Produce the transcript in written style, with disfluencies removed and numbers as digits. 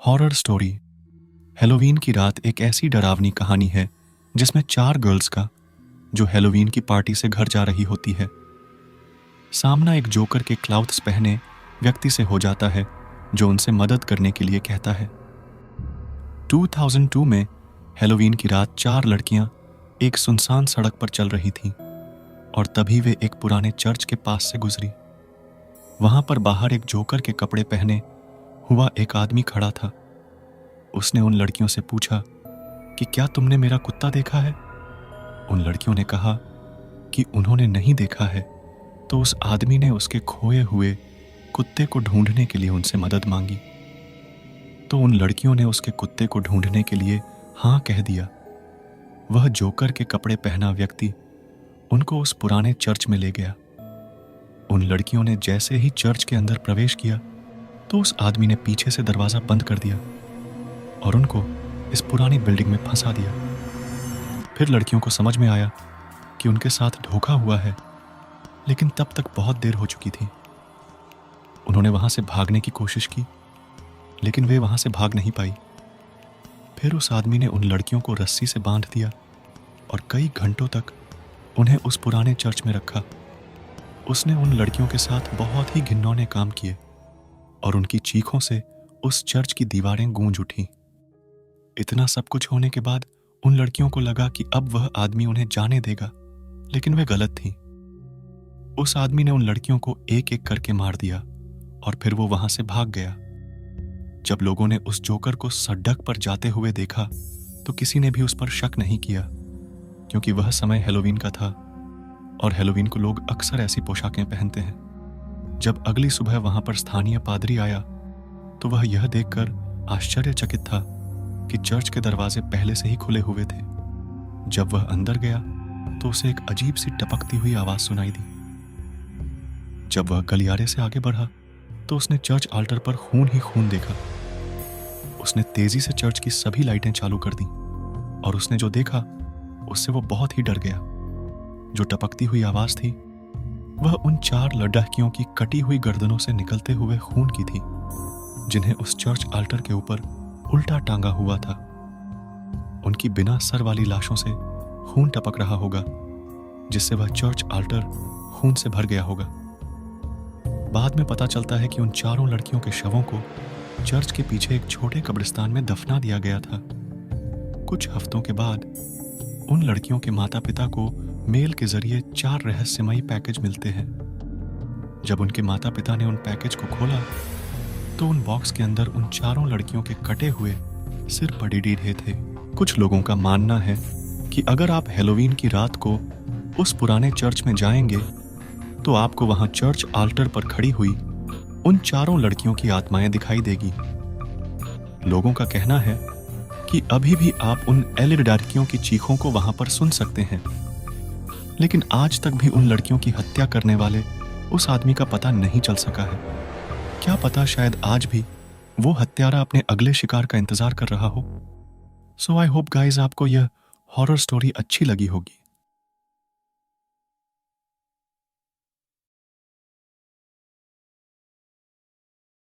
Horror story. Halloween की रात एक ऐसी डरावनी कहानी है जिसमें 4 गर्ल्स का, जो हैलोवीन की पार्टी से घर जा रही होती है, सामना एक जोकर के क्लाउथ्स पहने व्यक्ति से हो जाता है जो उनसे मदद करने के लिए कहता है। 2002 में हैलोवीन की रात 4 लड़कियां एक सुनसान सड़क पर चल रही थीं और तभी वे एक पुराने चर्च के पास से गुजरी। वहां पर बाहर एक जोकर के कपड़े पहने हुआ एक आदमी खड़ा था। उसने उन लड़कियों से पूछा कि क्या तुमने मेरा कुत्ता देखा है? उन लड़कियों ने कहा कि उन्होंने नहीं देखा है। तो उस आदमी ने उसके खोए हुए कुत्ते को ढूंढने के लिए उनसे मदद मांगी। तो उन लड़कियों ने उसके कुत्ते को ढूंढने के लिए हाँ कह दिया। वह जोकर के कपड़े पहना व्यक्ति उनको उस पुराने चर्च में ले गया। उन लड़कियों ने जैसे ही चर्च के अंदर प्रवेश किया तो उस आदमी ने पीछे से दरवाजा बंद कर दिया और उनको इस पुरानी बिल्डिंग में फंसा दिया। फिर लड़कियों को समझ में आया कि उनके साथ धोखा हुआ है, लेकिन तब तक बहुत देर हो चुकी थी। उन्होंने वहां से भागने की कोशिश की, लेकिन वे वहां से भाग नहीं पाई। फिर उस आदमी ने उन लड़कियों को रस्सी से बांध दिया और कई घंटों तक उन्हें उस पुराने चर्च में रखा। उसने उन लड़कियों के साथ बहुत ही घिनौने काम किए और उनकी चीखों से उस चर्च की दीवारें गूंज उठी। इतना सब कुछ होने के बाद उन लड़कियों को लगा कि अब वह आदमी उन्हें जाने देगा, लेकिन वे गलत थीं। उस आदमी ने उन लड़कियों को एक एक करके मार दिया और फिर वो वहां से भाग गया। जब लोगों ने उस जोकर को सड़क पर जाते हुए देखा तो किसी ने भी उस पर शक नहीं किया, क्योंकि वह समय हैलोवीन का था और हैलोवीन को लोग अक्सर ऐसी पोशाकें पहनते हैं। जब अगली सुबह वहां पर स्थानीय पादरी आया तो वह यह देखकर आश्चर्यचकित था कि चर्च के दरवाजे पहले से ही खुले हुए थे। जब वह अंदर गया तो उसे एक अजीब सी टपकती हुई आवाज सुनाई दी। जब वह गलियारे से आगे बढ़ा तो उसने चर्च आल्टर पर खून ही खून देखा। उसने तेजी से चर्च की सभी लाइटें चालू कर दी और उसने जो देखा उससे वो बहुत ही डर गया। जो टपकती हुई आवाज थी वह उन 4 लड़कियों की कटी हुई गर्दनों से निकलते हुए खून की थी, जिन्हें उस चर्च आल्टर के ऊपर उल्टा टांगा हुआ था। उनकी बिना सर वाली लाशों से खून टपक रहा होगा, जिससे वह चर्च आल्टर खून से भर गया होगा। बाद में पता चलता है कि उन 4 लड़कियों के शवों को चर्च के पीछे एक छोटे कब्रिस्तान में दफना दिया गया था। कुछ हफ्तों के बाद उन लड़कियों के माता पिता को मेल के जरिए 4 रहस्यमयी पैकेज मिलते हैं। जब उनके माता पिता ने उन पैकेज को खोला तो उन बॉक्स के अंदर उन 4 लड़कियों के कटे हुए सिर पड़ी थे। कुछ लोगों का मानना है कि अगर आप हैलोवीन की रात को उस पुराने चर्च में जाएंगे तो आपको वहां चर्च आल्टर पर खड़ी हुई उन 4 लड़कियों की आत्माएं दिखाई देगी। लोगों का कहना है कि अभी भी आप उन लड़कियों की चीखों को वहां पर सुन सकते हैं, लेकिन आज तक भी उन लड़कियों की हत्या करने वाले उस आदमी का पता नहीं चल सका है। क्या पता शायद आज भी वो हत्यारा अपने अगले शिकार का इंतजार कर रहा हो। सो आई होप गाइज आपको यह हॉरर स्टोरी अच्छी लगी होगी।